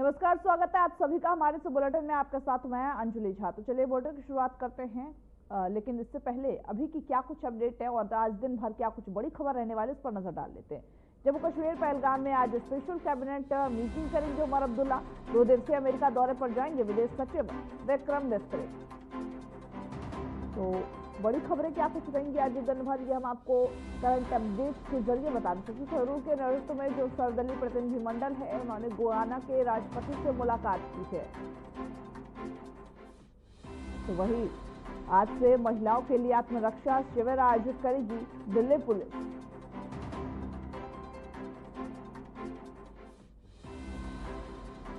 नमस्कार, स्वागत है आप सभी का हमारे इस बुलेटिन में। आपके साथ मैं अंजलि झा। तो चलिए बुलेटिन की शुरुआत करते हैं, लेकिन इससे पहले अभी की क्या कुछ अपडेट है और आज दिन भर क्या कुछ बड़ी खबर रहने वाली, इस पर नजर डाल लेते हैं। जम्मू कश्मीर पहलगाम में आज स्पेशल कैबिनेट मीटिंग करेंगे उमर अब्दुल्ला। 2 दिवसीय अमेरिका दौरे पर जाएंगे विदेश सचिव विक्रम मिस्री। तो बड़ी खबरें क्या कुछ रहेंगी आज दिन भर, ये हम आपको करंट अपडेट के जरिए बता दें। शशि थरूर के नेतृत्व में जो सर्वदलीय प्रतिनिधिमंडल है, उन्होंने गुयाना के राष्ट्रपति से मुलाकात की है। तो वही आज से महिलाओं के लिए आत्मरक्षा शिविर आयोजित करेगी दिल्ली पुलिस।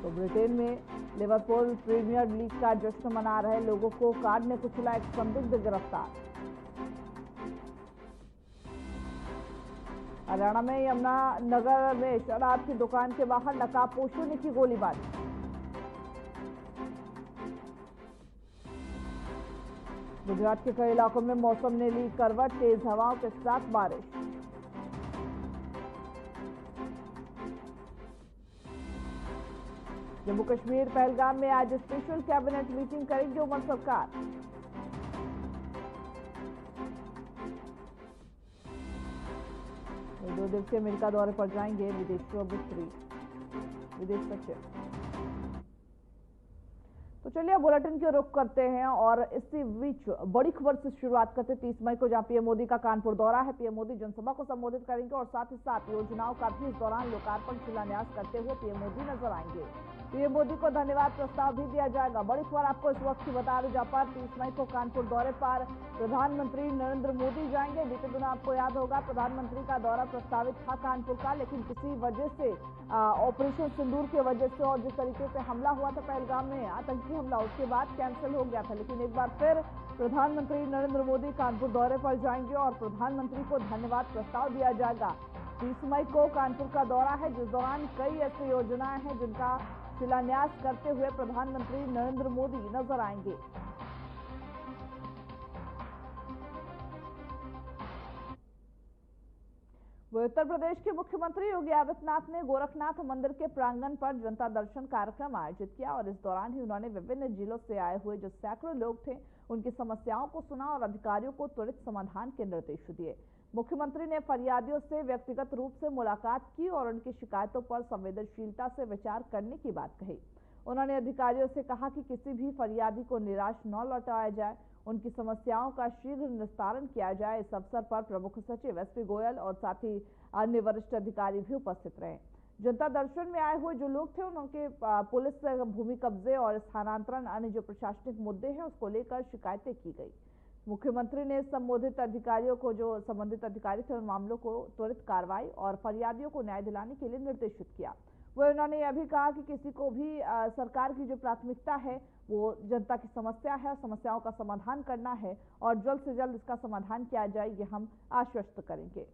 तो ब्रिटेन में लिवरपूल प्रीमियर लीग का जश्न मना रहे लोगों को कार ने कुचला, एक संदिग्ध गिरफ्तार। हरियाणा में यमुनानगर में शराब की दुकान के बाहर नकाबपोशों ने की गोलीबारी। गुजरात के कई इलाकों में मौसम ने ली करवट, तेज हवाओं के साथ बारिश। जम्मू कश्मीर पहलगाम में आज स्पेशल कैबिनेट मीटिंग करेंगे उमर सरकार। तो 2 दिवसीय अमेरिका दौरे पर जाएंगे विदेश सचिव। तो चलिए बुलेटिन के रुख करते हैं और इसी बीच बड़ी खबर से शुरुआत करते हैं 30 मई को, जहां पीएम मोदी का कानपुर दौरा है। पीएम मोदी जनसभा को संबोधित करेंगे और साथ ही साथ योजनाओं का भी इस दौरान लोकार्पण शिलान्यास करते हुए पीएम मोदी नजर आएंगे। पीएम मोदी को धन्यवाद प्रस्ताव भी दिया जाएगा। बड़ी खबर आपको इस वक्त की बता दें, जहां पर 30 मई को कानपुर दौरे पर प्रधानमंत्री नरेंद्र मोदी जाएंगे। बीते दिनों आपको याद होगा प्रधानमंत्री का दौरा प्रस्तावित था कानपुर का, लेकिन किसी वजह से ऑपरेशन सिंदूर की वजह से और जिस तरीके से हमला हुआ था पहलगाम में, आतंकी हमला, उसके बाद कैंसिल हो गया था। लेकिन एक बार फिर प्रधानमंत्री नरेंद्र मोदी कानपुर दौरे पर जाएंगे और प्रधानमंत्री को धन्यवाद प्रस्ताव दिया जाएगा। 30 मई को कानपुर का दौरा है, जिस दौरान कई ऐसी योजनाएं हैं जिनका शिलान्यास करते हुए प्रधानमंत्री नरेंद्र मोदी नजर आएंगे। उत्तर प्रदेश के मुख्यमंत्री योगी आदित्यनाथ ने गोरखनाथ मंदिर के प्रांगण पर जनता दर्शन कार्यक्रम आयोजित किया और इस दौरान ही उन्होंने विभिन्न जिलों से आए हुए जो सैकड़ों लोग थे, उनकी समस्याओं को सुना और अधिकारियों को त्वरित समाधान के निर्देश दिए। मुख्यमंत्री ने फरियादियों से व्यक्तिगत रूप से मुलाकात की और उनकी शिकायतों पर संवेदनशीलता से विचार करने की बात कही। उन्होंने अधिकारियों से कहा कि किसी भी फरियादी को निराश न लौटाया जाए, उनकी समस्याओं का शीघ्र निस्तारण किया जाए। इस अवसर पर प्रमुख सचिव एसपी गोयल और साथ ही अन्य वरिष्ठ अधिकारी भी उपस्थित रहे। जनता दर्शन में आए हुए जो लोग थे, उनके पुलिस भूमि कब्जे और स्थानांतरण, अन्य जो प्रशासनिक मुद्दे हैं उसको लेकर शिकायतें की गई। मुख्यमंत्री ने संबंधित अधिकारियों को, जो संबंधित अधिकारी थे, उन मामलों को त्वरित कार्रवाई और फरियादियों को न्याय दिलाने के लिए निर्देशित किया। वह उन्होंने यह भी कहा कि किसी को भी सरकार की जो प्राथमिकता है वो जनता की समस्या है, समस्याओं का समाधान करना है और जल्द से जल्द इसका समाधान किया जाए, ये हम आश्वस्त करेंगे।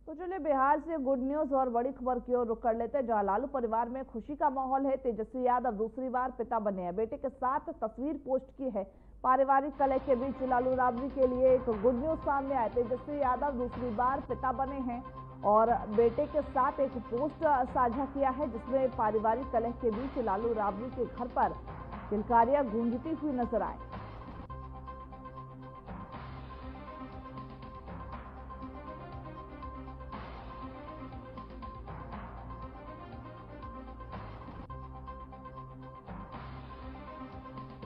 तो चलिए बिहार से गुड न्यूज और बड़ी खबर की ओर रुख कर लेते हैं, जहां लालू परिवार में खुशी का माहौल है। तेजस्वी यादव दूसरी बार पिता बने हैं। बेटे के साथ तस्वीर पोस्ट की है। पारिवारिक कलह के बीच लालू राबड़ी के लिए एक गुड न्यूज सामने आया। तेजस्वी यादव दूसरी बार पिता बने हैं और बेटे के साथ एक पोस्ट साझा किया है, जिसमें पारिवारिक कलह के बीच लालू राबड़ी के घर पर किलकारियां गूंजती हुई नजर आए।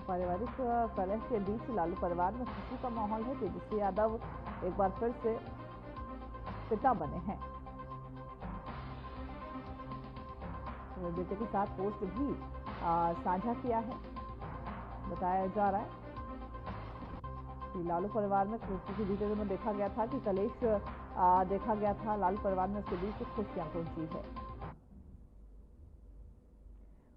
पारिवारिक कलह के बीच लालू परिवार में खुशी का माहौल है। तेजस्वी यादव एक बार फिर से पिता बने हैं। तो बेटे के साथ पोस्ट भी साझा किया है। बताया जा रहा है कि लालू परिवार में खुशी, बीते दिनों देखा गया था कि कलेश देखा गया था लालू परिवार में, उसके बीच खुशियां पहुंची है।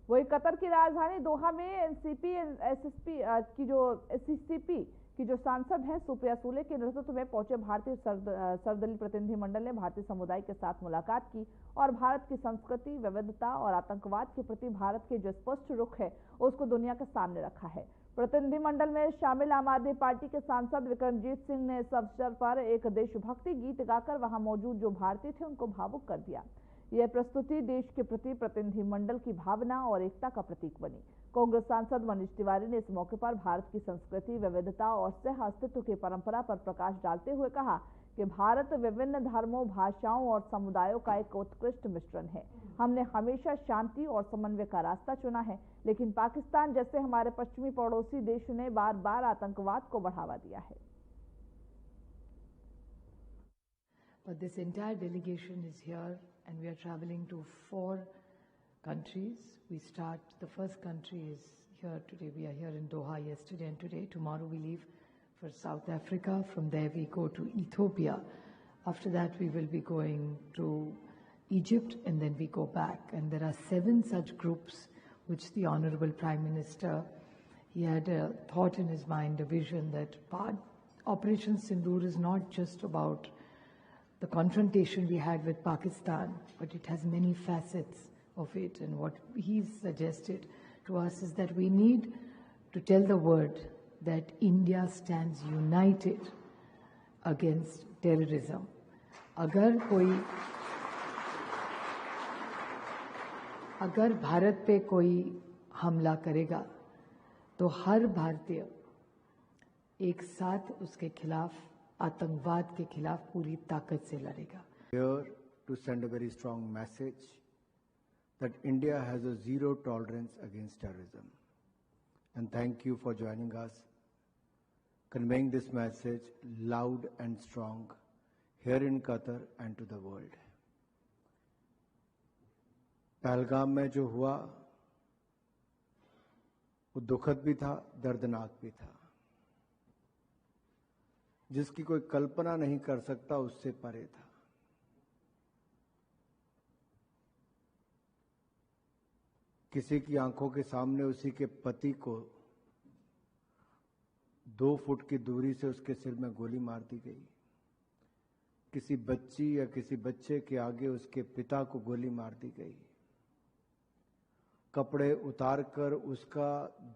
वही कतर की राजधानी दोहा में एनसीपी एसएसपी की जो सीसीपी की जो सांसद हैं सुप्रिया सूले के नेतृत्व में पहुंचे भारतीय सर्वदलीय प्रतिनिधिमंडल ने भारतीय समुदाय के साथ मुलाकात की और भारत की संस्कृति, विविधता और आतंकवाद के प्रति भारत के जो स्पष्ट रुख है उसको दुनिया के सामने रखा है। प्रतिनिधिमंडल में शामिल आम आदमी पार्टी के सांसद विक्रमजीत सिंह ने इस अवसर पर एक देशभक्ति गीत गाकर वहां मौजूद जो भारतीय थे उनको भावुक कर दिया। यह प्रस्तुति देश के प्रति प्रतिनिधिमंडल की भावना और एकता का प्रतीक बनी। कांग्रेस सांसद मनीष तिवारी ने इस मौके पर भारत की संस्कृति, विविधता और सह अस्तित्व की परंपरा पर प्रकाश डालते हुए कहा कि भारत विभिन्न धर्मों, भाषाओं और समुदायों का एक उत्कृष्ट मिश्रण है। हमने हमेशा शांति और समन्वय का रास्ता चुना है, लेकिन पाकिस्तान जैसे हमारे पश्चिमी पड़ोसी देश ने बार बार आतंकवाद को बढ़ावा दिया है। But this entire delegation is here and we are traveling to 4 countries. The first country is here today. We are here in Doha yesterday and today. Tomorrow we leave for South Africa. From there we go to Ethiopia. After that we will be going to Egypt and then we go back. And there are 7 such groups which the Honorable Prime Minister, he had a thought in his mind, a vision that Operation Sindoor is not just about the confrontation we had with Pakistan, but it has many facets of it. And what he's suggested to us is that we need to tell the world that India stands united against terrorism. अगर भारत पे कोई हमला करेगा तो हर भारतीय एक साथ उसके खिलाफ, आतंकवाद के खिलाफ पूरी ताकत से लड़ेगा। Here to send a very strong message that India has a zero tolerance against terrorism. And thank you for joining us, conveying this message loud and strong here in Qatar and to the world. Pahalgam में जो हुआ वो दुखद भी था, दर्दनाक भी था, जिसकी कोई कल्पना नहीं कर सकता, उससे परे था। किसी की आंखों के सामने उसी के पति को 2 फुट की दूरी से उसके सिर में गोली मार दी गई। किसी बच्ची या किसी बच्चे के आगे उसके पिता को गोली मार दी गई। कपड़े उतारकर उसका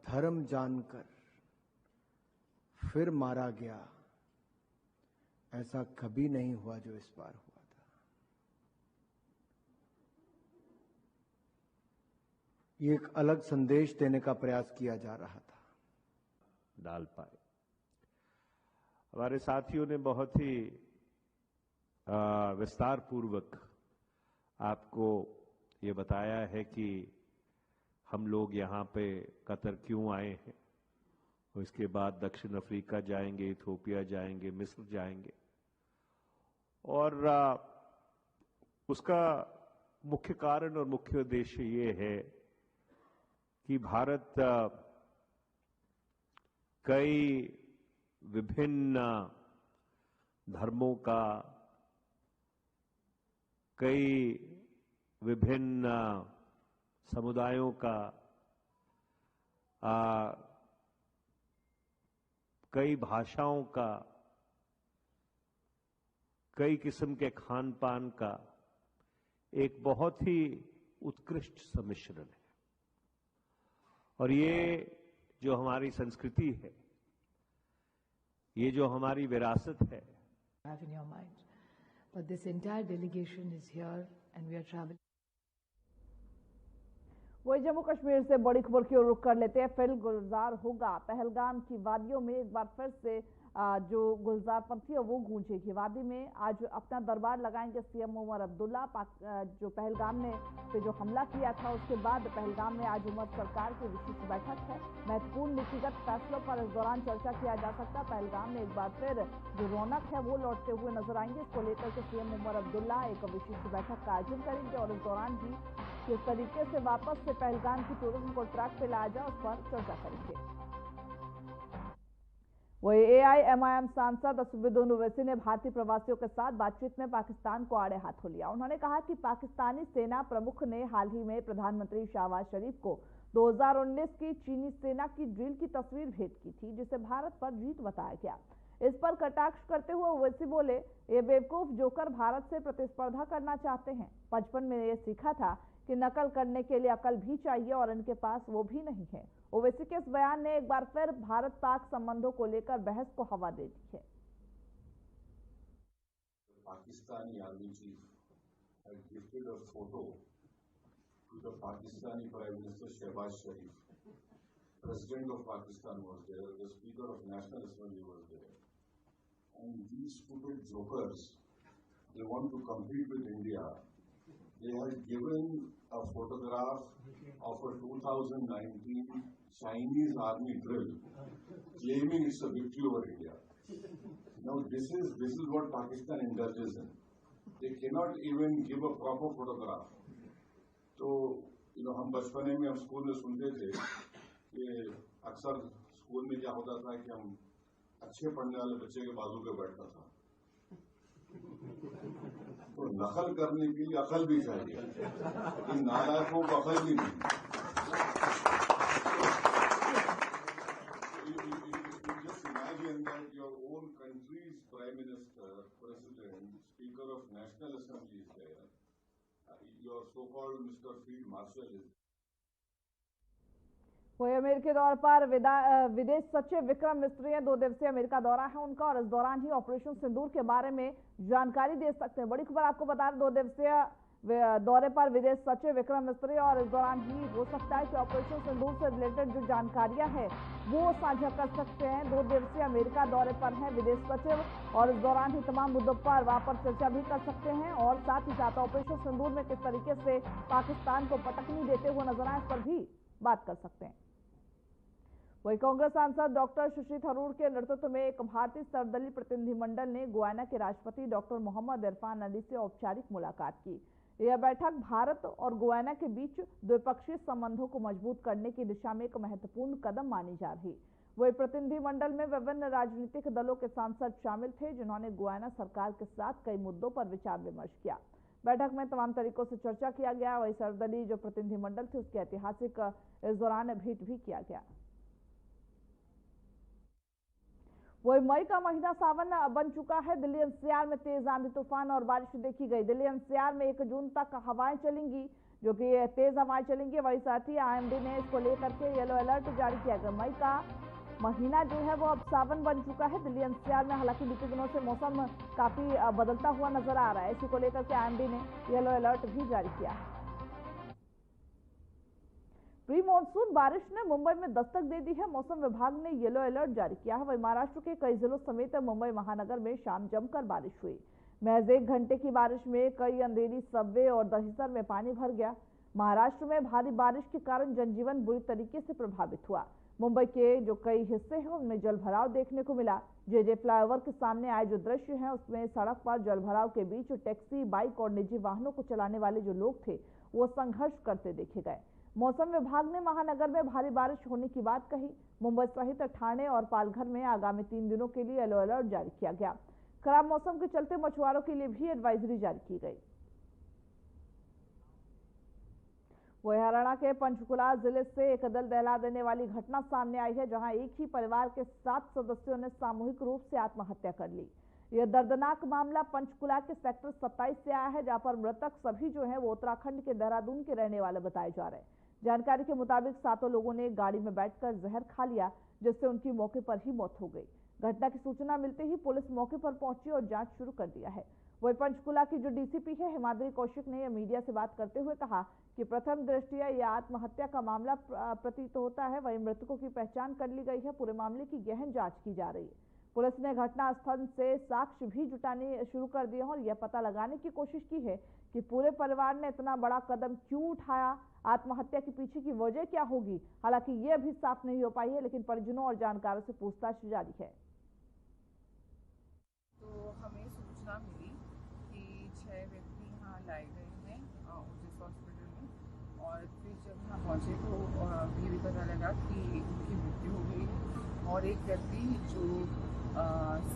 धर्म जानकर फिर मारा गया। ऐसा कभी नहीं हुआ जो इस बार हुआ था। ये एक अलग संदेश देने का प्रयास किया जा रहा था। डाल पाए। हमारे साथियों ने बहुत ही विस्तार पूर्वक आपको ये बताया है कि हम लोग यहाँ पे कतर क्यों आए हैं। उसके बाद दक्षिण अफ्रीका जाएंगे, इथियोपिया जाएंगे, मिस्र जाएंगे, और उसका मुख्य कारण और मुख्य उद्देश्य ये है कि भारत कई विभिन्न धर्मों का, कई विभिन्न समुदायों का, कई भाषाओं का, कई किस्म के खान पान का एक बहुत ही उत्कृष्ट सम्मिश्रण है। और ये जो हमारी संस्कृति है, ये जो हमारी विरासत है, have in your mind. But this entire delegation is here and we are traveling. वही जम्मू कश्मीर से बड़ी खबर की ओर रुख कर लेते हैं। फिर गुलजार होगा। पहलगाम की वादियों में एक बार फिर से जो गुलजार पंथी है वो गूंजेगी। वादी में आज अपना दरबार लगाएंगे सीएम उमर अब्दुल्ला। जो पहलगाम में पे जो हमला किया था उसके बाद पहलगाम में आज उमर सरकार की विशेष बैठक है। महत्वपूर्ण नीतिगत फैसलों पर इस दौरान चर्चा किया जा सकता है। पहलगाम में एक बार फिर जो रौनक है वो लौटते हुए नजर आएंगे। इसको लेकर के सीएम उमर अब्दुल्ला एक विशेष बैठक का आयोजन करेंगे और इस दौरान भी किस तरीके से वापस से पहलगाम की टूरिज्म को ट्रैक पे लाया जाए उस पर चर्चा करेंगे। वही एआईएमआईएम सांसद असदुद्दीन ओवैसी ने भारतीय प्रवासियों के साथ बातचीत में पाकिस्तान को आड़े हाथों लिया। उन्होंने कहा कि पाकिस्तानी सेना प्रमुख ने हाल ही में प्रधानमंत्री शहबाज शरीफ को 2019 की चीनी सेना की ड्रिल की तस्वीर भेंट की थी, जिसे भारत पर जीत बताया गया। इस पर कटाक्ष करते हुए ओवैसी बोले, ये बेवकूफ जोकर भारत से प्रतिस्पर्धा करना चाहते हैं। 55 में ये सीखा था कि नकल करने के लिए अकल भी चाहिए और इनके पास वो भी नहीं है। ओवैसी के इस बयान ने एक बार फिर भारत पाक संबंधों को लेकर बहस को हवा दे दी है। Pakistani Army Chief had gifted a photo to the Pakistani Prime Minister Shehbaz Sharif. President of Pakistan was there, the Speaker of National Assembly was there. And these stupid jokers, they want to compete with India. They had given a photograph of a 2019 Chinese army drill, claiming it's a victory over India. Now this is what Pakistan indulges in. They cannot even give a proper photograph. तो हम बचपने में हम school में सुनते थे कि अक्सर स्कूल में क्या होता था कि हम अच्छे पढ़ने वाले बच्चे के बाजू पे बैठता था। तो नकल करने के लिए अकल भी चाहिए, इन नालायकों को अकल भी नहीं। Just imagine that your own country's Prime Minister, President, Speaker of National Assembly is there. Your so-called Mr. Field Marshal is. वही अमेरिकी दौर पर विदेश सचिव विक्रम मिस्री 2 दिवसीय अमेरिका दौरा है उनका और इस दौरान ही ऑपरेशन सिंदूर के बारे में जानकारी दे सकते हैं। बड़ी खबर आपको बता दें, 2 दिवसीय दौरे पर विदेश सचिव विक्रम मिस्री और इस दौरान ही हो सकता है कि ऑपरेशन सिंदूर से रिलेटेड जो जानकारियां हैं वो साझा कर सकते हैं। 2 दिवसीय अमेरिका दौरे पर हैं विदेश सचिव और इस दौरान ही तमाम मुद्दों पर वहां पर चर्चा भी कर सकते हैं और साथ ही साथ ऑपरेशन सिंदूर में किस तरीके से पाकिस्तान को पटकनी देते हुए नजर आए इस पर भी बात कर सकते हैं। वही कांग्रेस सांसद डॉक्टर शशि थरूर के नेतृत्व में एक भारतीय सर्वदलीय प्रतिनिधिमंडल ने गुयाना के राष्ट्रपति डॉक्टर मोहम्मद इरफान अली से औपचारिक मुलाकात की। यह बैठक भारत और गुयाना के बीच द्विपक्षीय संबंधों को मजबूत करने की दिशा में एक महत्वपूर्ण कदम मानी जा रही। वही प्रतिनिधिमंडल में विभिन्न राजनीतिक दलों के सांसद शामिल थे जिन्होंने गुयाना सरकार के साथ कई मुद्दों पर विचार विमर्श किया। बैठक में तमाम तरीकों से चर्चा किया गया। वही सर्वदलीय जो प्रतिनिधिमंडल थे उसके ऐतिहासिक इस दौरान भेंट भी किया गया। वही मई का महीना सावन बन चुका है। दिल्ली एनसीआर में तेज आंधी तूफान और बारिश देखी गई। दिल्ली एनसीआर में 1 जून तक हवाएं चलेंगी, जो कि तेज हवाएं चलेंगी। वही साथ ही आईएमडी ने इसको लेकर के येलो अलर्ट जारी किया गया। मई का महीना जो है वो अब सावन बन चुका है। दिल्ली एनसीआर में हालांकि बीते दिनों से मौसम काफी बदलता हुआ नजर आ रहा है। इसी को लेकर के आईएमडी ने येलो अलर्ट भी जारी किया है। प्री मानसून बारिश ने मुंबई में दस्तक दे दी है। मौसम विभाग ने येलो अलर्ट जारी किया है। वही महाराष्ट्र के कई जिलों समेत मुंबई महानगर में शाम जमकर बारिश हुई। महज 1 घंटे की बारिश में कई अंधेरी, सबवे और दहिसर में पानी भर गया। महाराष्ट्र में भारी बारिश के कारण जनजीवन बुरी तरीके से प्रभावित हुआ। मुंबई के जो कई हिस्से हैं उनमें जलभराव देखने को मिला। जेजे फ्लाईओवर के सामने आए जो दृश्य हैं उसमें सड़क पर जलभराव के बीच टैक्सी, बाइक और निजी वाहनों को चलाने वाले जो लोग थे वो संघर्ष करते देखे गए। मौसम विभाग ने महानगर में भारी बारिश होने की बात कही। मुंबई सहित ठाणे और पालघर में आगामी 3 दिनों के लिए येलो अलर्ट जारी किया गया। खराब मौसम के चलते मछुआरों के लिए भी एडवाइजरी जारी की गई। वही हरियाणा के पंचकुला जिले से एक दिल दहला देने वाली घटना सामने आई है, जहां एक ही परिवार के 7 सदस्यों ने सामूहिक रूप से आत्महत्या कर ली। यह दर्दनाक मामला पंचकुला के सेक्टर 27 से आया है, जहां पर मृतक सभी जो है वो उत्तराखंड के देहरादून के रहने वाले बताए जा रहे हैं। जानकारी के मुताबिक 7 लोगों ने गाड़ी में बैठकर जहर खा लिया, जिससे उनकी मौके पर ही मौत हो गई। घटना की सूचना मिलते ही पुलिस मौके पर पहुंची और जांच शुरू कर दिया है। वही पंचकुला की जो डीसीपी है हिमाद्री कौशिक ने मीडिया से बात करते हुए कहा कि प्रथम दृष्टया यह आत्महत्या का मामला प्रतीत होता है। वही मृतकों की पहचान कर ली गई है। पूरे मामले की गहन जांच की जा रही है। पुलिस ने घटनास्थल से साक्ष्य भी जुटाने शुरू कर दिए हैं और यह पता लगाने की कोशिश की है कि पूरे परिवार ने इतना बड़ा कदम क्यों उठाया, आत्महत्या के पीछे की वजह क्या होगी। हालांकि यह भी साफ नहीं हो पाई है, लेकिन परिजनों और जानकारों से पूछताछ जारी है। तो हमें सूचना मिली कि 6 व्यक्ति यहाँ लाए गए हैं जिस हॉस्पिटल में, और फिर जब यहाँ पहुँचे तो ये भी पता लगा कि उनकी मृत्यु हो गई और एक व्यक्ति जो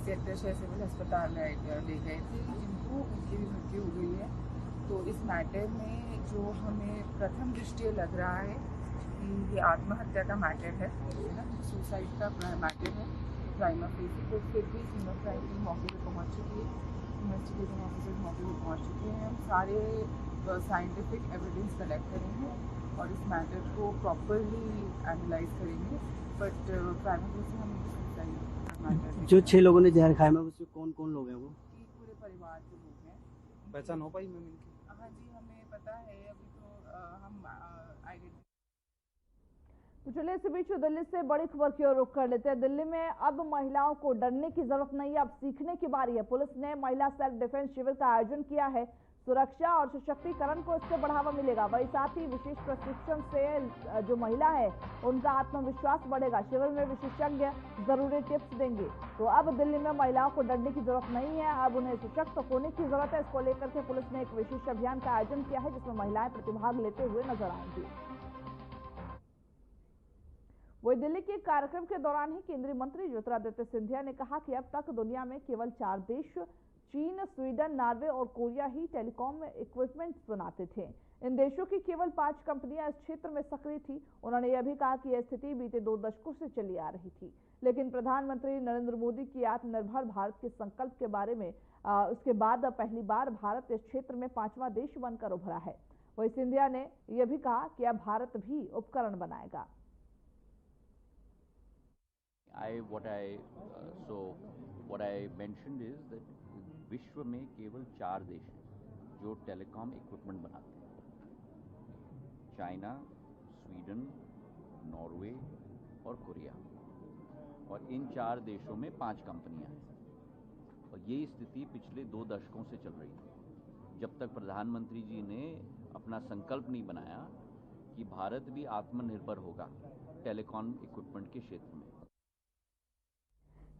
सेक्टर 6 सिविल अस्पताल ले गए थे जिनको उनकी भी मृत्यु हो गई है। तो इस मैटर में जो हमें प्रथम दृष्टया लग रहा है कि ये आत्महत्या का मैटर है ना, सुसाइड का मैटर है प्राइमा फेसी। तो फिर भी सीनियर क्राइम टीम मौके पर पहुँच चुकी है, इन्वेस्टिगेटिंग ऑफिसर्स मौके पर पहुँच चुके हैं। हम सारे साइंटिफिक एविडेंस कलेक्ट करेंगे और इस मैटर को प्रॉपरली एनालाइज करेंगे, बट प्राइमा फेसी हम सुसाइड जो 6 लोगों ने जहर खाया में उसमें कौन कौन लोग हैं वो? पूरे परिवार के लोग हैं। पहचान हो पाई मैम इनकी? हाँ जी, हमें पता है, अभी तो हम आइडेंटिफाई। तो चलिए इसी बीच दिल्ली से बड़ी खबर की ओर रुख कर लेते हैं। दिल्ली में अब महिलाओं को डरने की जरूरत नहीं है, अब सीखने की बारी है। पुलिस ने महिला सेल्फ डिफेंस शिविर का आयोजन किया है। सुरक्षा और सशक्तिकरण को इससे बढ़ावा मिलेगा। वही साथ ही विशेष प्रशिक्षण से जो महिला है उनका आत्मविश्वास बढ़ेगा। शिविर में विशेषज्ञ जरूरी टिप्स देंगे। तो अब दिल्ली में महिलाओं को डरने की जरूरत नहीं है, अब उन्हें सशक्त होने की जरूरत है। इसको लेकर के पुलिस ने एक विशेष अभियान का आयोजन किया है जिसमें महिलाएं प्रतिभाग लेते हुए नजर आएंगी। वही दिल्ली के कार्यक्रम के दौरान ही केंद्रीय मंत्री ज्योतिरादित्य सिंधिया ने कहा कि अब तक दुनिया में केवल 4 देश चीन, स्वीडन, नॉर्वे और कोरिया ही टेलीकॉम इक्विपमेंट्स बनाते थे। इन देशों की केवल 5 कंपनियां इस क्षेत्र में सक्रिय थी। उन्होंने यह भी कहा कि यह स्थिति बीते 2 दशकों से चली आ रही थी, लेकिन प्रधानमंत्री नरेंद्र मोदी की आत्मनिर्भर भारत के संकल्प के बारे में उसके बाद पहली बार भारत इस क्षेत्र में 5वां देश बनकर उभरा है। वही सिंधिया ने यह भी कहा कि अब भारत भी उपकरण बनाएगा। what I mentioned is that विश्व में केवल 4 देश हैं जो टेलीकॉम इक्विपमेंट बनाते हैं। चाइना, स्वीडन, नॉर्वे और कोरिया, और इन 4 देशों में 5 कंपनियां हैं। और ये स्थिति पिछले 2 दशकों से चल रही थी, जब तक प्रधानमंत्री जी ने अपना संकल्प नहीं बनाया कि भारत भी आत्मनिर्भर होगा टेलीकॉम इक्विपमेंट के क्षेत्र में।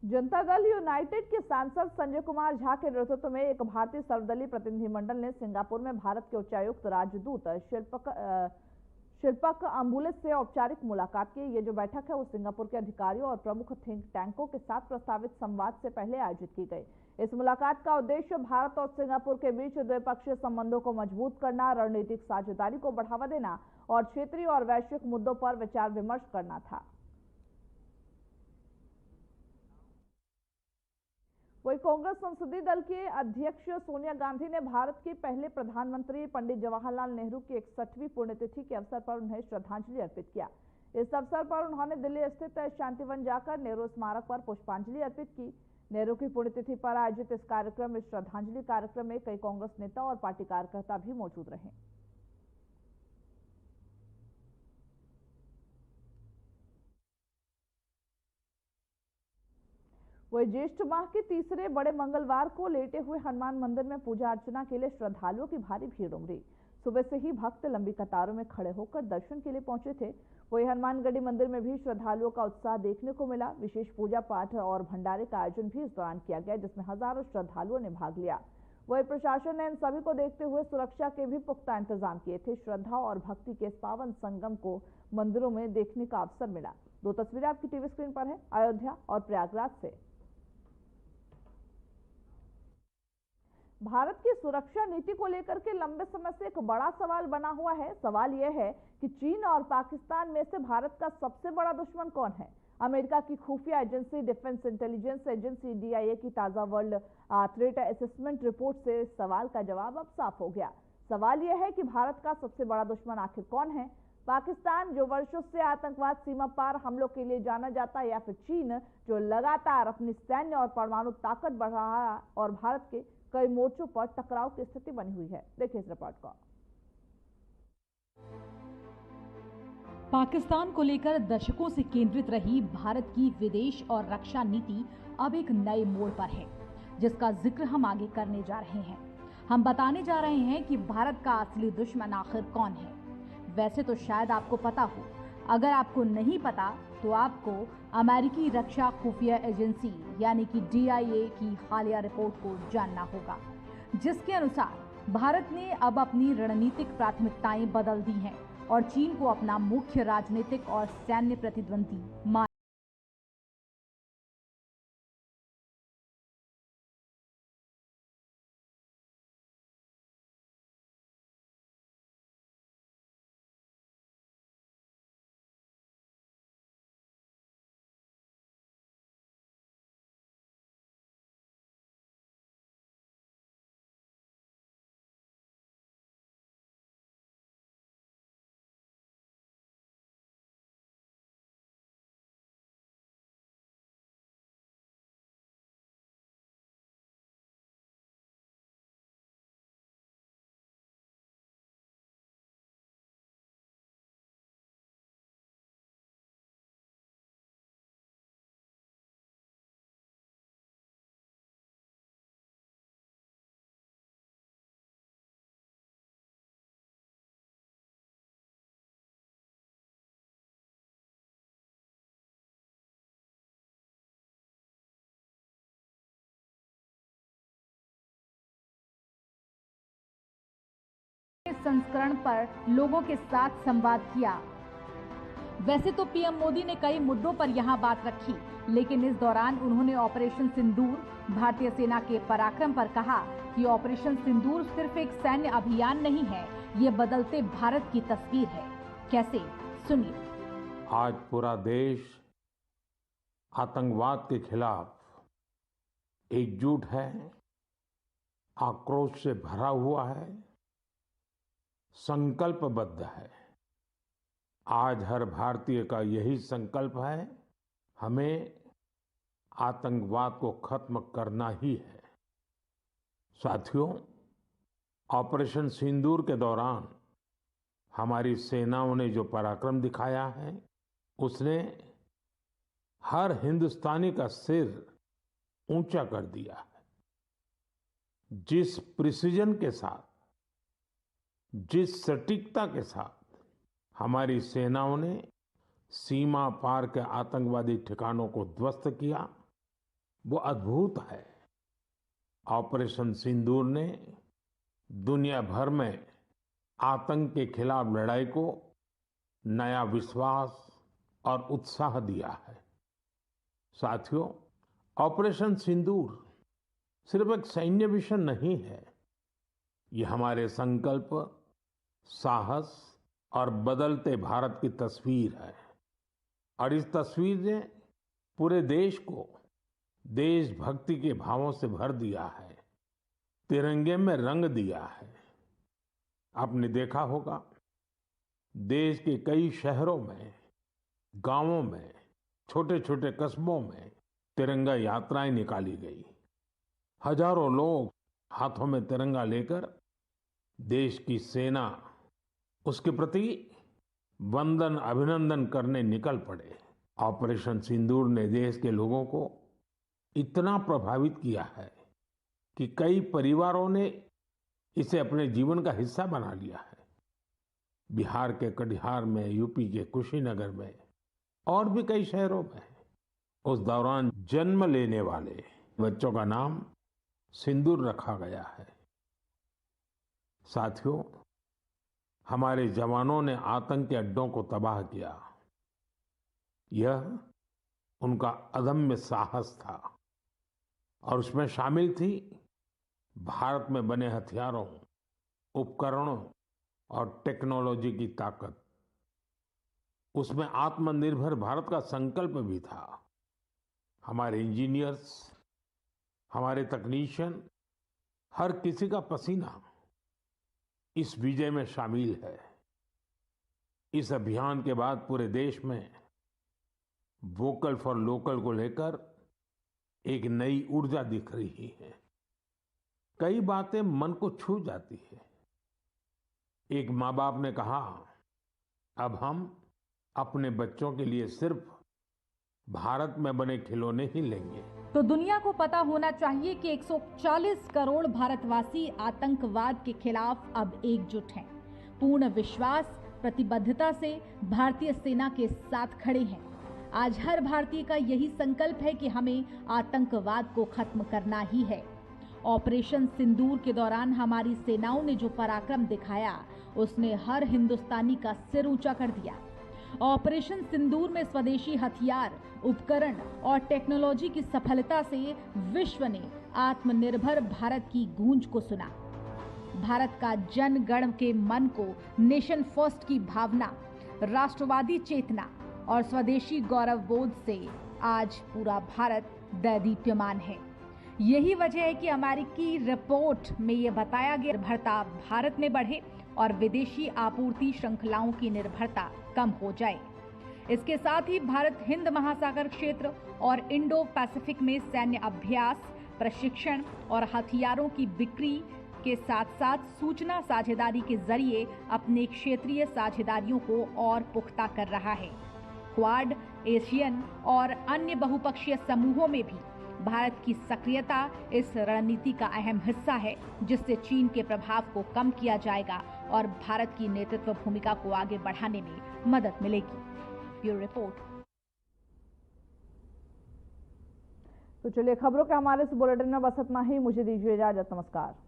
जनता दल यूनाइटेड के सांसद संजय कुमार झा के नेतृत्व में एक भारतीय सर्वदलीय प्रतिनिधिमंडल ने सिंगापुर में भारत के उच्चायुक्त राजदूत शिल्पक अम्बुलेस से औपचारिक मुलाकात की। ये जो बैठक है वो सिंगापुर के अधिकारियों और प्रमुख थिंक टैंकों के साथ प्रस्तावित संवाद से पहले आयोजित की गई। इस मुलाकात का उद्देश्य भारत और सिंगापुर के बीच द्विपक्षीय संबंधों को मजबूत करना, रणनीतिक साझेदारी को बढ़ावा देना और क्षेत्रीय और वैश्विक मुद्दों पर विचार विमर्श करना था। वही कांग्रेस संसदीय दल के अध्यक्ष सोनिया गांधी ने भारत के पहले प्रधानमंत्री पंडित जवाहरलाल नेहरू की 61वीं पुण्यतिथि के अवसर पर उन्हें श्रद्धांजलि अर्पित किया। इस अवसर पर उन्होंने दिल्ली स्थित शांतिवन जाकर नेहरू स्मारक पर पुष्पांजलि अर्पित की। नेहरू की पुण्यतिथि पर आयोजित इस श्रद्धांजलि कार्यक्रम में कई कांग्रेस नेता और पार्टी कार्यकर्ता भी मौजूद रहे। वही ज्येष्ठ माह के तीसरे बड़े मंगलवार को लेटे हुए हनुमान मंदिर में पूजा अर्चना के लिए श्रद्धालुओं की भारी भीड़ उमड़ी। सुबह से ही भक्त लंबी कतारों में खड़े होकर दर्शन के लिए पहुंचे थे। वही हनुमानगढ़ी मंदिर में भी श्रद्धालुओं का उत्साह देखने को मिला। विशेष पूजा पाठ और भंडारे का आयोजन भी इस दौरान किया गया, जिसमें हजारों श्रद्धालुओं ने भाग लिया। वही प्रशासन ने इन सभी को देखते हुए सुरक्षा के भी पुख्ता इंतजाम किए थे। श्रद्धा और भक्ति के इस पावन संगम को मंदिरों में देखने का अवसर मिला। 2 तस्वीरें आपकी टीवी स्क्रीन पर है, अयोध्या और प्रयागराज से। भारत की सुरक्षा नीति को लेकर के लंबे समय से एक बड़ा सवाल बना हुआ है। सवाल यह है कि चीन और पाकिस्तान में से भारत का सबसे बड़ा दुश्मन कौन है। अमेरिका की खुफिया agency defence intelligence agency DIA की ताजा वर्ल्ड थ्रेट असेसमेंट रिपोर्ट से सवाल का जवाब अब साफ हो गया। सवाल यह है कि भारत का सबसे बड़ा दुश्मन आखिर कौन है। पाकिस्तान जो वर्षों से आतंकवाद सीमा पार हमलों के लिए जाना जाता है, या फिर चीन जो लगातार अपनी सैन्य और परमाणु ताकत बढ़ा रहा है और भारत के कई मोर्चों पर टकराव की स्थिति बनी हुई है। देखिए इस रिपोर्ट को। पाकिस्तान को लेकर दशकों से केंद्रित रही भारत की विदेश और रक्षा नीति अब एक नए मोड़ पर है, जिसका जिक्र हम आगे करने जा रहे हैं। हम बताने जा रहे हैं कि भारत का असली दुश्मन आखिर कौन है। वैसे तो शायद आपको पता हो, अगर आपको नहीं पता तो आपको अमेरिकी रक्षा खुफिया एजेंसी यानी कि DIA की हालिया रिपोर्ट को जानना होगा, जिसके अनुसार भारत ने अब अपनी रणनीतिक प्राथमिकताएं बदल दी हैं और चीन को अपना मुख्य राजनीतिक और सैन्य प्रतिद्वंदी मान संस्करण पर लोगों के साथ संवाद किया। वैसे तो पीएम मोदी ने कई मुद्दों पर यहां बात रखी, लेकिन इस दौरान उन्होंने ऑपरेशन सिंदूर, भारतीय सेना के पराक्रम पर कहा कि ऑपरेशन सिंदूर सिर्फ एक सैन्य अभियान नहीं है, ये बदलते भारत की तस्वीर है। कैसे, सुनिए। आज पूरा देश आतंकवाद के खिलाफ एकजुट है, आक्रोश से भरा हुआ है, संकल्पबद्ध है। आज हर भारतीय का यही संकल्प है, हमें आतंकवाद को खत्म करना ही है। साथियों, ऑपरेशन सिंदूर के दौरान हमारी सेनाओं ने जो पराक्रम दिखाया है, उसने हर हिंदुस्तानी का सिर ऊंचा कर दिया है। जिस प्रिसीजन के साथ, जिस सटीकता के साथ हमारी सेनाओं ने सीमा पार के आतंकवादी ठिकानों को ध्वस्त किया, वो अद्भुत है। ऑपरेशन सिंदूर ने दुनिया भर में आतंक के खिलाफ लड़ाई को नया विश्वास और उत्साह दिया है। साथियों, ऑपरेशन सिंदूर सिर्फ एक सैन्य मिशन नहीं है, ये हमारे संकल्प, साहस और बदलते भारत की तस्वीर है। और इस तस्वीर ने पूरे देश को देशभक्ति के भावों से भर दिया है, तिरंगे में रंग दिया है। आपने देखा होगा, देश के कई शहरों में, गांवों में, छोटे छोटे कस्बों में तिरंगा यात्राएं निकाली गई। हजारों लोग हाथों में तिरंगा लेकर देश की सेना, उसके प्रति वंदन अभिनंदन करने निकल पड़े। ऑपरेशन सिंदूर ने देश के लोगों को इतना प्रभावित किया है कि कई परिवारों ने इसे अपने जीवन का हिस्सा बना लिया है। बिहार के कटिहार में, यूपी के कुशीनगर में और भी कई शहरों में उस दौरान जन्म लेने वाले बच्चों का नाम सिंदूर रखा गया है। साथियों, हमारे जवानों ने आतंक के अड्डों को तबाह किया। यह उनका अदम्य साहस था और उसमें शामिल थी भारत में बने हथियारों, उपकरणों और टेक्नोलॉजी की ताकत। उसमें आत्मनिर्भर भारत का संकल्प भी था। हमारे इंजीनियर्स, हमारे तकनीशियन, हर किसी का पसीना इस विजय में शामिल है। इस अभियान के बाद पूरे देश में वोकल फॉर लोकल को लेकर एक नई ऊर्जा दिख रही है। कई बातें मन को छू जाती है। एक माँ बाप ने कहा, अब हम अपने बच्चों के लिए सिर्फ भारत में बने खिलौने ही लेंगे। तो दुनिया को पता होना चाहिए कि 140 करोड़ भारतवासी आतंकवाद के खिलाफ अब एकजुट हैं। पूर्ण विश्वास, प्रतिबद्धता से भारतीय सेना के साथ खड़े हैं। आज हर भारतीय का यही संकल्प है कि हमें आतंकवाद को खत्म करना ही है। ऑपरेशन सिंदूर के दौरान हमारी सेनाओं ने जो पराक्रम दिखाया, उसने हर हिंदुस्तानी का सिर ऊंचा कर दिया। ऑपरेशन सिंदूर में स्वदेशी हथियार, उपकरण और टेक्नोलॉजी की सफलता से विश्व ने आत्मनिर्भर भारत की गूंज को सुना। भारत का जन गण के मन को नेशन फर्स्ट की भावना, राष्ट्रवादी चेतना और स्वदेशी गौरव बोध से आज पूरा भारत दैदीप्यमान है। यही वजह है कि अमेरिकी रिपोर्ट में यह बताया गया, निर्भरता भारत में बढ़े और विदेशी आपूर्ति श्रृंखलाओं की निर्भरता कम हो जाए। इसके साथ ही भारत हिंद महासागर क्षेत्र और इंडो पैसिफिक में सैन्य अभ्यास, प्रशिक्षण और हथियारों की बिक्री के साथ साथ सूचना साझेदारी के जरिए अपने क्षेत्रीय साझेदारियों को और पुख्ता कर रहा है। क्वाड, एशियन और अन्य बहुपक्षीय समूहों में भी भारत की सक्रियता इस रणनीति का अहम हिस्सा है, जिससे चीन के प्रभाव को कम किया जाएगा और भारत की नेतृत्व भूमिका को आगे बढ़ाने में मदद मिलेगी। Bureau report. तो चलिए, खबरों के हमारे इस बुलेटिन में बस इतना ही। मुझे दीजिए इजाजत। नमस्कार।